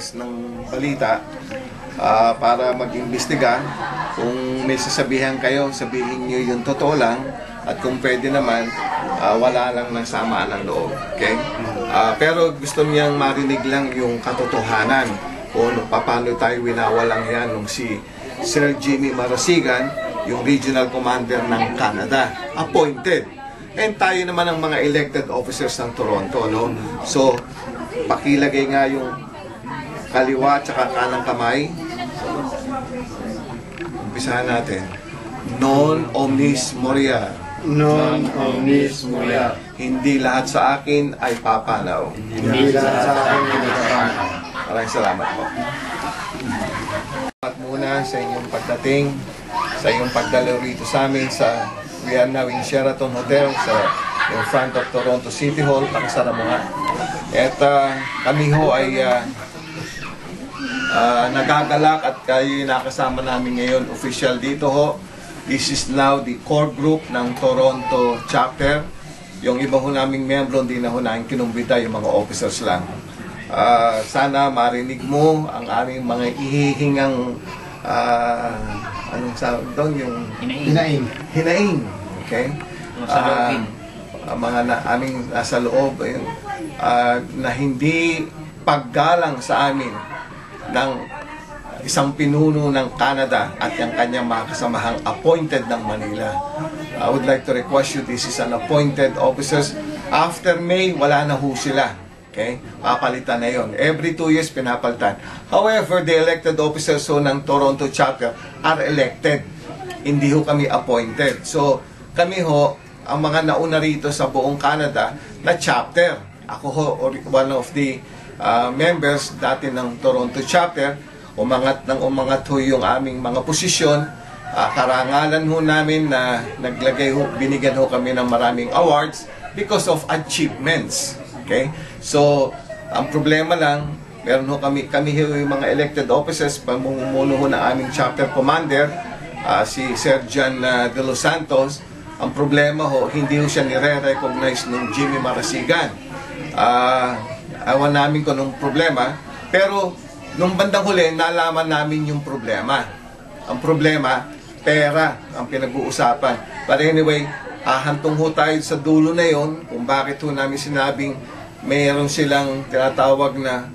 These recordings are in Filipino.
sources ng balita para mag-imbestiga. Kung may sasabihan kayo, sabihin nyo yung totoo lang, at kung pwede naman, wala lang ng samaan ng loob. Okay? Pero gusto niyang marinig lang yung katotohanan kung paano tayo winawalang yan nung si Sir Jimmy Marasigan, yung Regional Commander ng Canada, appointed. And tayo naman ang mga elected officers ng Toronto, no? So, pakilagay nga yung kaliwa at kanang kamay. Umpisahan natin. Non omnis moria. Non omnis moria. Hindi lahat sa akin ay papanaw. Hindi lahat sa akin ay papanaw. Maraming salamat po. Salamat muna sa inyong pagdating, sa inyong pagdalaw rito sa amin sa we are now in Sheraton Hotel in front of Toronto City Hall, pakisara mo nga. At kami ho ay nagagalak at kayo nakasama namin ngayon official dito ho. This is now the core group ng Toronto chapter. Yung iba ho naming membro hindi na ho namin kinumbida, yung mga officers lang. Sana marinig mo ang aming mga ihihingang anong sabi doon, yung hinaing. Okay? Mga aming nasa loob na hindi paggalang sa amin ng isang pinuno ng Canada at yung kanyang mga kasamahang appointed ng Manila. I would like to request you, this is an appointed officers. After May, wala na ho sila. Okay? Papalitan na yon. Every 2 years, pinapalitan. However, the elected officers ho ng Toronto chapter are elected. Hindi ho kami appointed. So, kami ho, ang mga nauna rito sa buong Canada na chapter. Ako ho, one of the members dati ng Toronto chapter. Umangat ho yung aming mga posisyon. Karangalan ho namin na naglagay ho, binigyan ho kami ng maraming awards because of achievements. Okay? So, ang problema lang, meron ho kami yung mga elected officers, pamumuno ho ng aming chapter commander, si Sir John De Los Santos. Ang problema ho, hindi ho siya nire-recognize ng Jimmy Marasigan. Awan namin kung anong problema, pero nung bandang huli, nalaman namin yung problema. Ang problema, pera ang pinag-uusapan. But anyway, hantong ho tayo sa dulo na yon kung bakit ho namin sinabing mayroon silang tinatawag na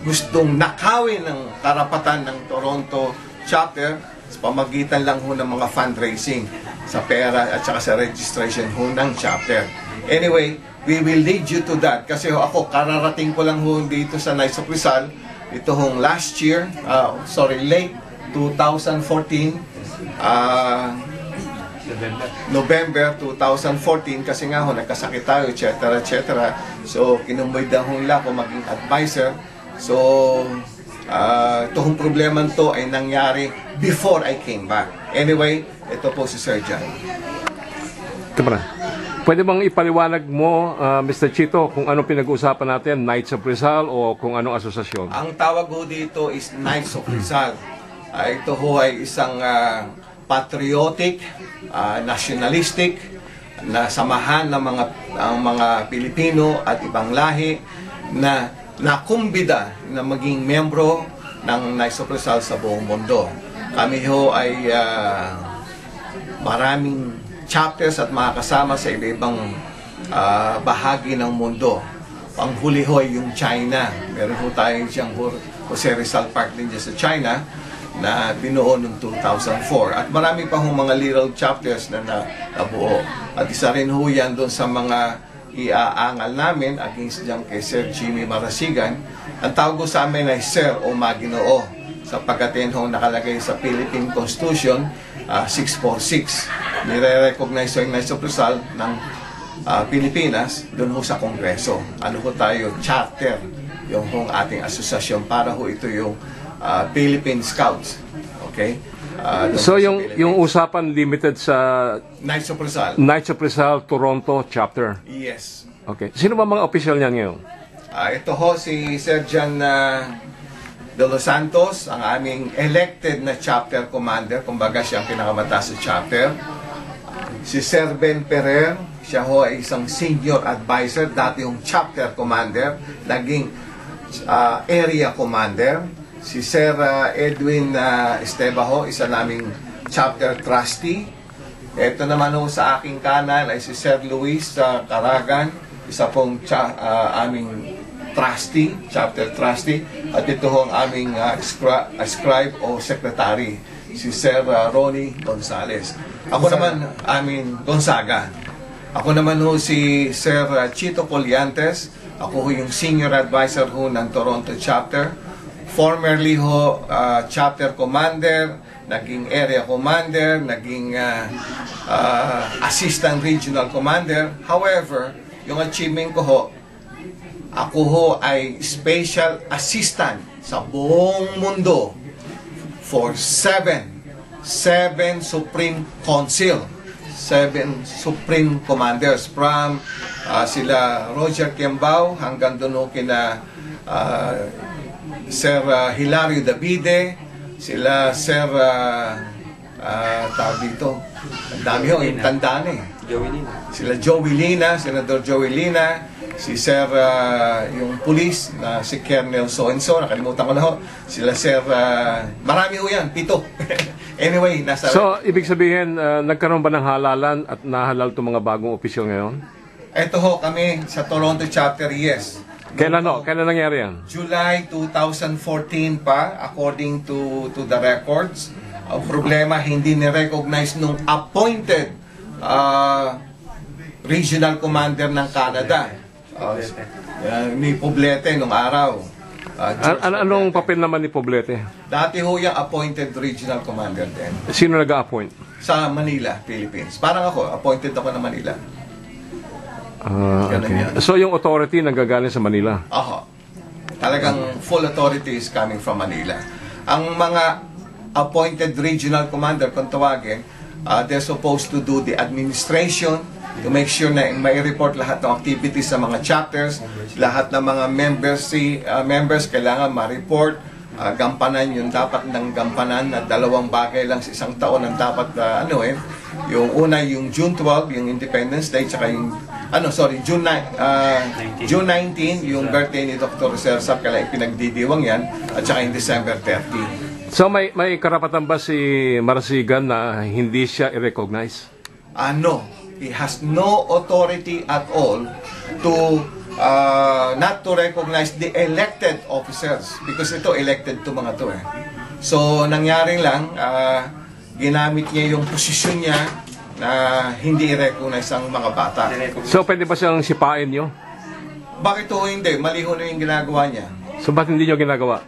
gustong nakawin ng karapatan ng Toronto chapter sa pamagitan lang ho ng mga fundraising sa pera at saka sa registration ho ng chapter. Anyway, we will lead you to that. Kasi ho, ako, kararating ko lang ho dito sa Knights of Rizal. Ito hong last year, late 2014, November 2014, kasi nga ho, nagkasakit tayo, etc. So, kinumbaydan ho nila ako maging advisor. So, itong problema to ay nangyari before I came back. Anyway, ito po si Sir John. Pwede bang ipaliwanag mo, Mr. Chito, kung ano pinag-uusapan natin, Knights of Rizal o kung anong asosasyon? Ang tawag ho dito is Knights of Rizal. Ito ho ay isang patriotic, nationalistic na samahan ng mga Pilipino at ibang lahi na nakumbida na maging membro ng Knights of Rizal sa buong mundo. Kami ho ay maraming chapters at mga kasama sa iba-ibang bahagi ng mundo. Ang huli ho ay yung China. Meron ho tayo siyang Jose Rizal Park din dyan sa China na binuo noong 2004. At marami pa hong mga little chapters na nabuo. At isa rin ho yan doon sa mga iaangal namin against dyan kay Sir Jimmy Marasigan. Ang tawag ko sa amin ay Sir o Maginoo, sapagkat yan ho nakalagay sa Philippine Constitution 646. Nire-recognize yung Knights of Rizal ng Pilipinas doon ho sa Kongreso. Ano ho tayo? Charter. Yung hong ating asosasyon para ho ito yung Philippine Scouts. Okay? So yung usapan limited sa Knights of Rizal. Knights of Rizal Toronto chapter. Yes. Okay. Sino ba mga official niyan ngayon? Ito ho si Sir John De Los Santos, ang aming elected na chapter commander, kumbaga siya ang pinakamataas sa chapter. Si Sir Ben Ferrer, siya ho ay isang senior advisor, dati yung chapter commander, naging area commander. Si Sir Edwin Estebaho, isa naming chapter trustee. Ito naman ho sa aking kanan ay si Sir Luis Caragan, isa pong aming trustee, chapter trustee. At ito ho ang aming scribe o secretary, si Sir Ronnie Gonzales. Ako naman, Gonzaga. Ako naman ho si Sir Chito Colliantes. Ako ho yung senior advisor ho ng Toronto chapter. Formerly ho, chapter commander, naging area commander, naging assistant regional commander. However, yung achievement ko ho, ako ho ay special assistant sa buong mundo for 7 Supreme Council, 7 Supreme Commanders from sila Roger Kiambao hanggang doon ho kina Sir Hilario Davide, sila Sir tawag dito, ang dami ho, yung tandaan eh. Sila Joey Lina, Senador Joey Lina, si Sir yung police na si Colonel so-and-so, nakalimutan ko na ho. Sila Sir, marami ho yan, 7. Anyway, nasa... So, ibig sabihin, nagkaroon ba ng halalan at nahalal itong mga bagong opisyal ngayon? Ito ho, kami sa Toronto chapter, yes. Kailan nangyari yan? July 2014 pa, according to the records. Ang problema, hindi ni-recognize nung appointed regional commander ng Canada. Ni Poblete nung araw. Anong papel naman ni Poblete? Dati ho yung appointed regional commander din. Sino nag-a-appoint? Sa Manila, Philippines. Parang ako, appointed ako na Manila. Okay. So yung authority nagagaling sa Manila? Aha. Talagang full authority is coming from Manila. Ang mga appointed regional commander, kung tawagin, they're supposed to do the administration, to make sure na may report lahat ng activities sa mga chapters, lahat ng mga members kailangan ma-report, gampanan yung dapat ng gampanan na 2 bagay lang sa isang taon ang dapat yung una yung June 12 yung Independence Day, tsaka yung June 19 yung birthday ni Dr. Cersap, kaya pinagdidiwang yan, at saka yung December 30. So may karapatan ba si Marasigan na hindi siya i-recognize? No, he has no authority at all to not to recognize the elected officers, because ito elected to mga to eh. So nangyari lang, ginamit niya yung posisyon niya na hindi i-recognize ang mga bata. So pwede ba siyang sipain nyo? Bakit ho hindi? Mali ho na yung ginagawa niya. So ba't hindi nyo ginagawa?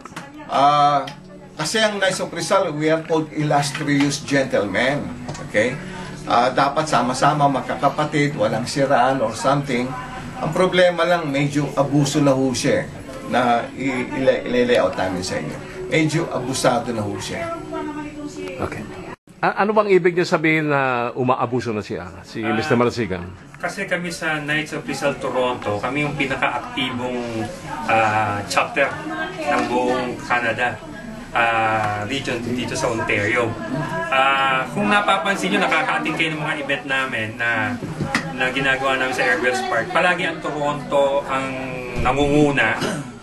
Kasi ang Knights of Rizal, we are called illustrious gentlemen. Okay? Dapat sama-sama, magkakapatid, walang siraan or something. Ang problema lang, medyo abuso na ho siya na i-layout namin sa inyo. Medyo abusado na ho siya. Okay. Ano bang ibig niya sabihin na umaabuso na siya, si Mr. Marasigan? Kasi kami sa Knights of Rizal Toronto, kami yung pinaka-aktibong chapter ng buong Canada region dito sa Ontario. Kung napapansin nyo, nakaka-attend kayo ng mga event namin na ginagawa namin sa Airwells Park. Palagi ang Toronto ang nangunguna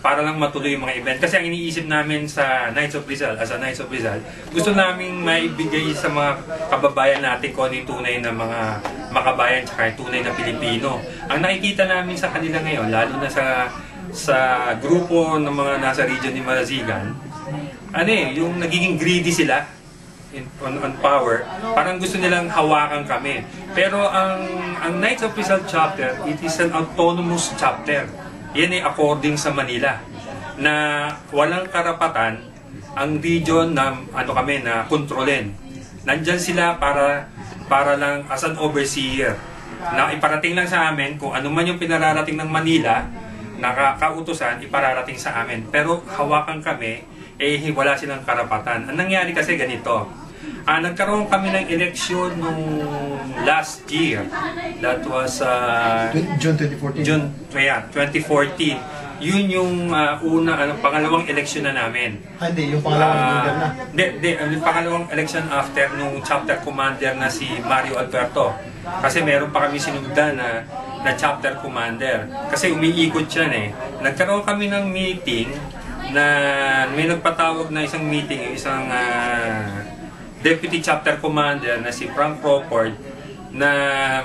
para lang matuloy yung mga event. Kasi ang iniisip namin sa Knights of Rizal, as a Knights of Rizal, gusto namin maibigay sa mga kababayan natin kung ano yung tunay na mga makabayan at tunay na Pilipino. Ang nakikita namin sa kanila ngayon, lalo na sa grupo ng mga nasa region ni Marasigan, yung nagiging greedy sila on power, parang gusto nilang hawakan kami. Pero ang Knights of Rizal chapter, it is an autonomous chapter. Yan ay according sa Manila, na walang karapatan ang region na na kontrolin. Nandyan sila para lang as an overseer, na iparating lang sa amin kung ano man yung pinararating ng Manila, nakakautusan, ipararating sa amin. Pero hawakan kami, wala silang karapatan. Ang nangyari kasi ganito, nagkaroon kami ng election nung last year. That was June 2014. June 2014. Yun yung pangalawang election na namin. Hindi, yung pangalawang leader na. Hindi, yung pangalawang election after nung chapter commander na si Mario Alberto. Kasi meron pa kami sinugdan na na chapter commander. Kasi umiikot yan eh. Nagkaroon kami ng meeting na may nagpatawag na isang meeting, isang deputy chapter commander na si Frank Crawford, na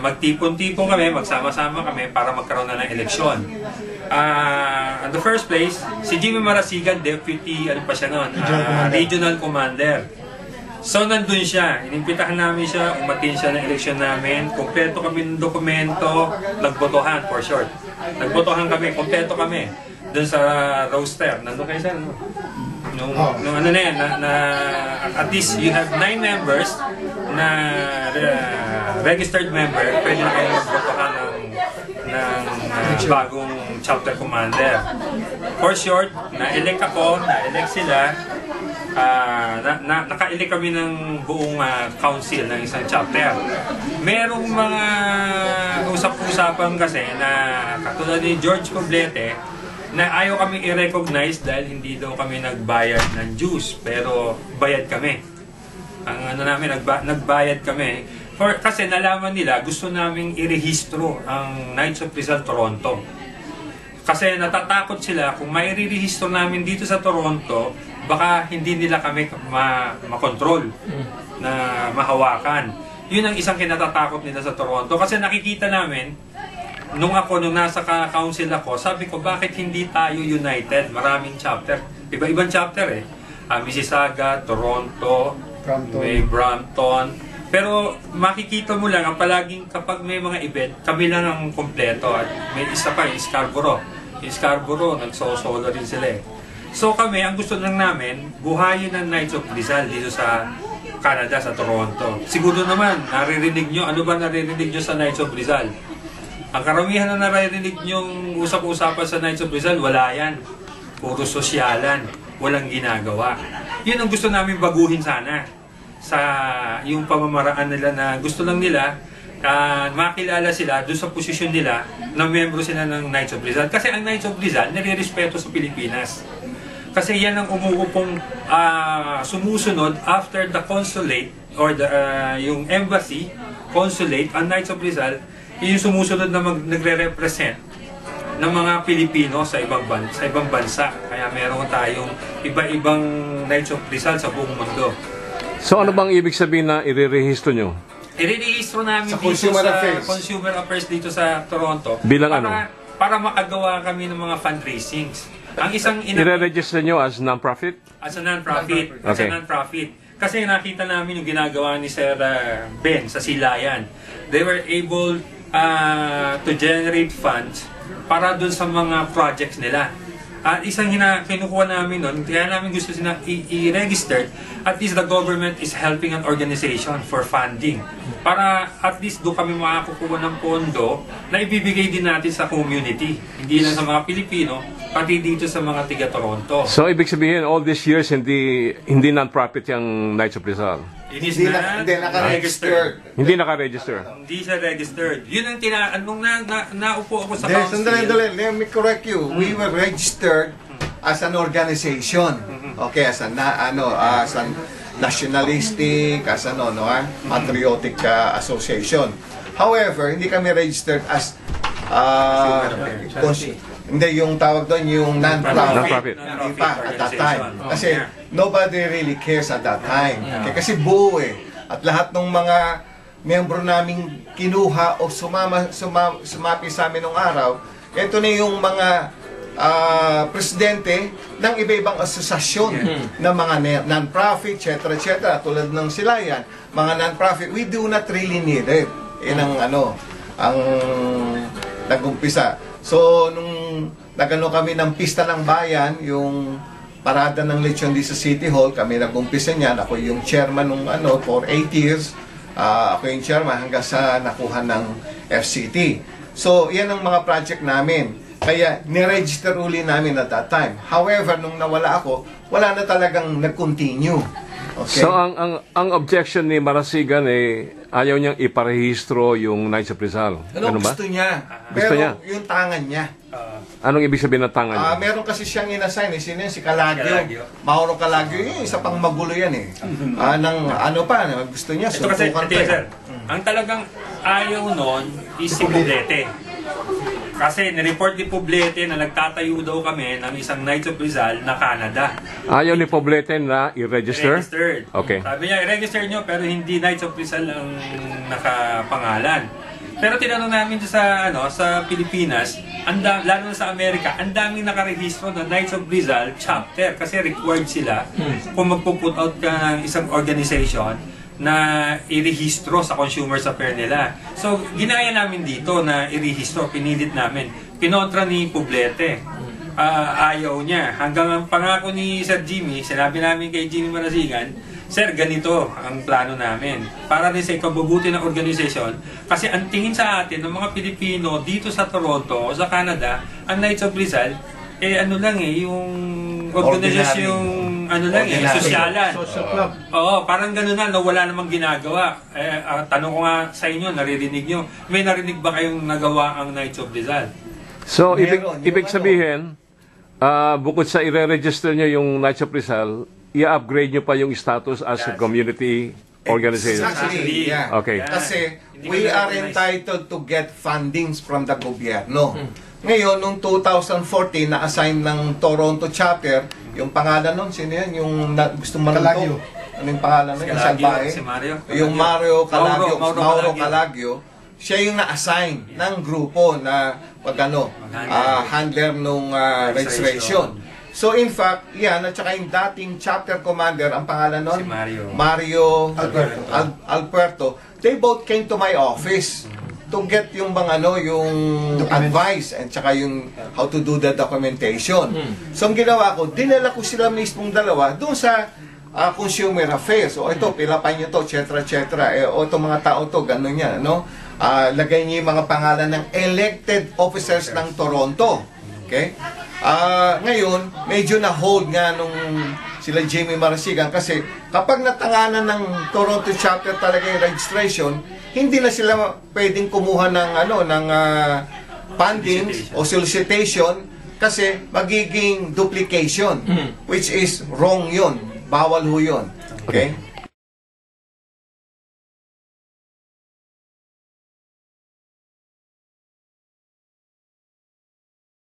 magtipon-tipon kami, magsama-sama kami para magkaroon na ng eleksyon. In the first place, si Jimmy Marasigan, deputy, ano pa siya noon, regional commander. So, nandun siya. Inimbitahan namin siya, umatin siya ng eleksyon namin. Kompleto kami ng dokumento, nagbotohan, for short. Nagbotohan kami, kompleto kami. Doon sa roster. Nandun kayo sa ano? Nung ano na yan, at least you have 9 members na registered member, pwede na kayo magbotohan ng bagong chapter commander. For short, na-elect ako, na-elect sila, naka-elect kami ng buong council ng isang chapter. Merong mga usap-usapan kasi na katulad ni George Poblete, na ayaw kami i-recognize dahil hindi daw kami nagbayad ng dues, pero bayad kami. Ang ano namin, nagbayad kami. Kasi nalaman nila, gusto naming i-rehistro ang Knights of Rizal Toronto. Kasi natatakot sila, kung may i-rehistro namin dito sa Toronto, baka hindi nila kami makontrol, na mahawakan. Yun ang isang kinatatakot nila sa Toronto. Kasi nakikita namin, nung nasa council ako, sabi ko, bakit hindi tayo united? Maraming chapter. Iba-ibang chapter eh. Mississauga, Toronto, may Brampton. Pero makikita mo lang, palaging kapag may mga event, kami lang ang kompleto. At may isa pa, Scarborough. Scarborough, nagsosolo rin sila eh. So kami, ang gusto lang namin, buhayin ang Knights of Rizal dito sa Canada, sa Toronto. Siguro naman, naririnig nyo, ano ba naririnig nyo sa Knights of Rizal? Ang karamihan na naririnig niyong usap-usapan sa Knights of Rizal, wala yan. Puro sosyalan, walang ginagawa. Yun ang gusto namin baguhin sana. Sa yung pamamaraan nila na gusto lang nila, makilala sila doon sa posisyon nila na miyembro sila ng Knights of Rizal. Kasi ang Knights of Rizal, nire-respeto sa Pilipinas. Kasi yan ang umuupong sumusunod after the consulate or yung embassy, consulate, ang Knights of Rizal, yung sumusunod na nagre-represent ng mga Pilipino sa ibang bansa. Kaya meron tayong iba-ibang Knights of Rizal sa buong mundo. So ano bang ibig sabihin na i-rehistro nyo? I-rehistro namin Sa dito Consumer sa Affairs. Consumer Affairs dito sa Toronto. Bilang para makagawa kami ng mga fundraisings. Ang isang I-register nyo as non-profit? As a non-profit. As a Okay. non-profit. Kasi nakita namin yung ginagawa ni Sir Ben sa Silayan. They were able to generate funds para dun sa mga projects nila. At isang kinukuha namin nun, kaya namin gusto sila i-register, at least the government is helping an organization for funding. Para at least doon kami makakukuha ng pondo na ibibigay din natin sa community. Hindi lang sa mga Pilipino, pati dito sa mga tiga-Toronto. So ibig sabihin, all these years, hindi non-profit yung Knights of Rizal? It is Hindi not naka-registered. Hindi naka-register? Hindi siya registered. Yun ang nung naupo ako sa council. Sandali, let me correct you. We were registered as an organization. Okay, as a nationalistic, as patriotic association. However, hindi kami registered as hindi, yung tawag doon, yung non-profit. Non-profit. Hindi pa at that time. Kasi nobody really cares at that time. Okay, kasi buo eh. At lahat ng mga miyembro naming kinuha o sumapi sa amin nung araw, ito na yung mga presidente ng iba-ibang asosasyon ng mga non-profit, etc. Tulad ng Silayan, mga non-profit, we do not really need it. Yan ang nag-umpisa. So, nung nagano kami ng Pista ng Bayan, yung parada ng lechon di sa City Hall, kami nag-umpisa niyan. Ako yung chairman nung for 8 years. Ako yung chairman hanggang sa nakuha ng FCT. So, yan ang mga project namin. Kaya, niregister uli namin at that time. However, nung nawala ako, wala na talagang nag-continue. Okay? So ang objection ni Marasigan ayaw niyang iparehistro yung Knights of Rizal. Ano ba? Gusto niya. Gusto Pero niya? yung tangan niya. Anong ibig sabihin ng tangan niya? Meron kasi siyang inassign. Sino yun? Si Calagio. Calagio. Mauro Calagio. Yung isa pang magulo yan eh. Gusto niya. Ito kasi, Suntukan sir, ang talagang ayaw nun is si Poblete. Kasi nireport ni Poblete na nagtatayo daw kami ng isang Knights of Rizal na Canada. Ayaw ni Poblete na i-register? Registered. Okay. Sabi niya, i-register nyo pero hindi Knights of Rizal ang nakapangalan. Pero tinanong namin sa sa Pilipinas, lalo na sa Amerika, ang daming nakarehistro na Knights of Rizal chapter kasi required sila kung magpo-put out ka ng isang organization na irehistro sa consumer affair nila. So, ginaya namin dito na irehistro, pinilit namin. Pinontra ni Poblete. Ayaw niya. Hanggang ang pangako ni Sir Jimmy, sinabi namin kay Jimmy Marasigan, Sir, ganito ang plano namin. Para rin sa ikabubuti ng organisasyon. Kasi ang tingin sa atin ng mga Pilipino dito sa Toronto o sa Canada, ang Knights of Rizal, yung organisasyon, sosyalan. Social club. Oo, parang gano'n na, wala namang ginagawa. Tanong ko nga sa inyo, naririnig nyo, may narinig ba kayong nagawa ang Knights of Rizal? So, Meron, ibig sabihin, bukod sa i-register nyo yung Knights of Rizal, i-upgrade nyo pa yung status as a community organization. Exactly, yeah. Okay. Kasi we are entitled to get fundings from the gobyerno. Ngayon, noong 2014, na-assign ng Toronto chapter, yung pangalan nun, sino yan? Yung gusto manuntok? Calagio. Ano yung pangalan nun? Yung salbahe? Si Mario. Yung Mario Calagio, Mauro Calagio. Siya yung na-assign ng grupo na handler nung registration. So in fact, yan, at saka yung dating chapter commander, ang pangalan nun? Si Mario Alberto. Alberto. They both came to my office to get yung yung advice and saka yung how to do the documentation. So ang ginawa ko, dinala ko sila mismong dalawa doon sa consumer affairs. O ito, pilapan nyo to, etc. O itong mga tao to, gano'n yan, lagay niyo yung mga pangalan ng elected officers ng Toronto. Okay? Ngayon, medyo na-hold nga nung sila Jimmy Marasigan kasi kapag natanganan ng Toronto chapter talaga yung registration, hindi na sila pwedeng kumuha ng funding o solicitation kasi magiging duplication, which is wrong yun. Bawal ho yun. Okay?